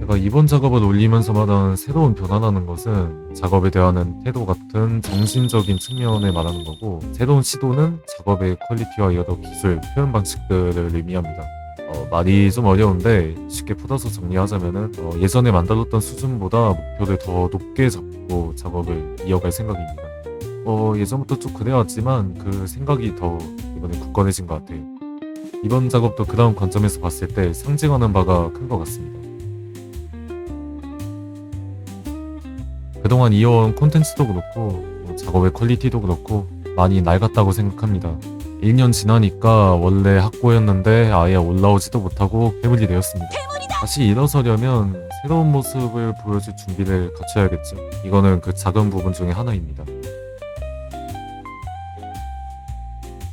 제가 이번 작업을 올리면서마다 새로운 변화라는 것은 작업에 대한 태도 같은 정신적인 측면을 말하는 거고, 새로운 시도는 작업의 퀄리티와 여러 기술, 표현 방식들을 의미합니다. 말이 좀 어려운데 쉽게 풀어서 정리하자면은 예전에 만들었던 수준보다 목표를 더 높게 잡고 작업을 이어갈 생각입니다. 예전부터 쭉 그래왔지만 그 생각이 더 이번에 굳건해진 것 같아요. 이번 작업도 그다음 관점에서 봤을 때 상징하는 바가 큰 것 같습니다. 그동안 이어온 콘텐츠도 그렇고 작업의 퀄리티도 그렇고 많이 낡았다고 생각합니다. 1년 지나니까 원래 확고였는데 아예 올라오지도 못하고 괴물이 되었습니다. 다시 일어서려면 새로운 모습을 보여줄 준비를 갖춰야겠죠. 이거는 그 작은 부분 중에 하나입니다.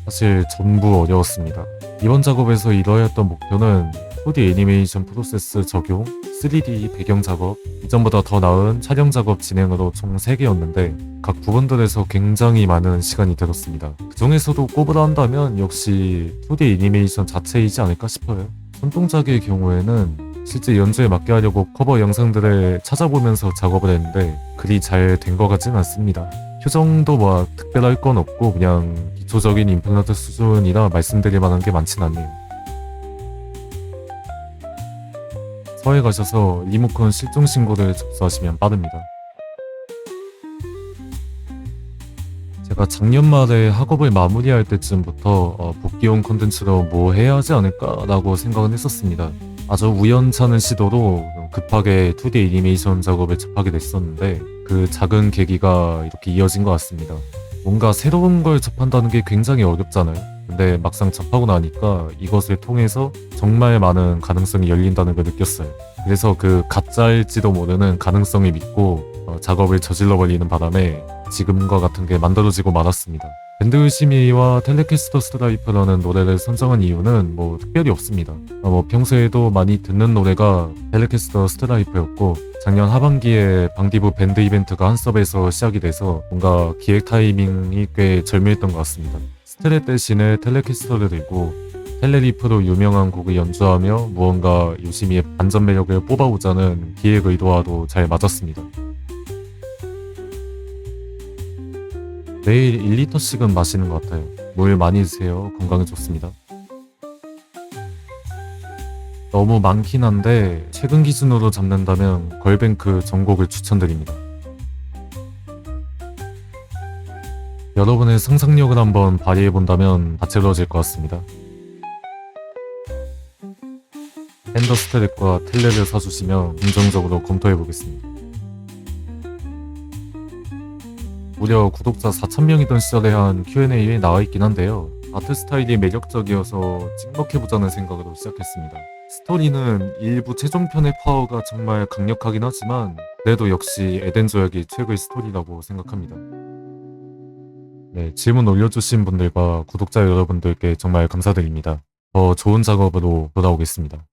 사실 전부 어려웠습니다. 이번 작업에서 이뤄야 했던 목표는 4D 애니메이션 프로세스 적용, 3D 배경 작업, 이전보다 더 나은 촬영 작업 진행으로 총 3개였는데 각 부분들에서 굉장히 많은 시간이 들었습니다. 그 중에서도 꼽으라 한다면 역시 2D 애니메이션 자체이지 않을까 싶어요. 손동작의 경우에는 실제 연주에 맞게 하려고 커버 영상들을 찾아보면서 작업을 했는데 그리 잘 된 것 같진 않습니다. 표정도 뭐 특별할 건 없고 그냥 기초적인 임플란트 수준이라 말씀드릴 만한 게 많진 않네요. 서해 가셔서 리모컨 실종 신고를 접수하시면 빠릅니다. 제가 작년 말에 학업을 마무리할 때쯤부터 복귀용 콘텐츠로 뭐 해야 하지 않을까라고 생각은 했었습니다. 아주 우연찮은 시도로 급하게 2D 애니메이션 작업을 접하게 됐었는데 그 작은 계기가 이렇게 이어진 것 같습니다. 뭔가 새로운 걸 접한다는 게 굉장히 어렵잖아요. 근데 막상 접하고 나니까 이것을 통해서 정말 많은 가능성이 열린다는 걸 느꼈어요. 그래서 그 가짜일지도 모르는 가능성을 믿고 작업을 저질러 버리는 바람에 지금과 같은 게 만들어지고 말았습니다. 밴드 의심이와 텔레캐스터 스트라이프라는 노래를 선정한 이유는 뭐 특별히 없습니다. 평소에도 많이 듣는 노래가 텔레캐스터 스트라이프였고 작년 하반기에 방디브 밴드 이벤트가 한섭에서 시작이 돼서 뭔가 기획 타이밍이 꽤 절묘했던 것 같습니다. 스트랩 대신에 텔레캐스터를 들고 텔레리프로 유명한 곡을 연주하며 무언가 요시미의 반전 매력을 뽑아오자는 기획 의도와도 잘 맞았습니다. 매일 1리터씩은 마시는 것 같아요. 물 많이 드세요. 건강에 좋습니다. 너무 많긴 한데 최근 기준으로 잡는다면 걸뱅크 전곡을 추천드립니다. 여러분의 상상력을 한번 발휘해본다면 다채로워질 것 같습니다. 팬더 스트랩과 텔레를 사주시면 긍정적으로 검토해보겠습니다. 무려 구독자 4,000명이던 시절에 한 Q&A에 나와있긴 한데요. 아트 스타일이 매력적이어서 찍먹해보자는 생각으로 시작했습니다. 스토리는 일부 최종편의 파워가 정말 강력하긴 하지만 그래도 역시 에덴 조약이 최고의 스토리라고 생각합니다. 네, 질문 올려주신 분들과 구독자 여러분들께 정말 감사드립니다. 더 좋은 작업으로 돌아오겠습니다.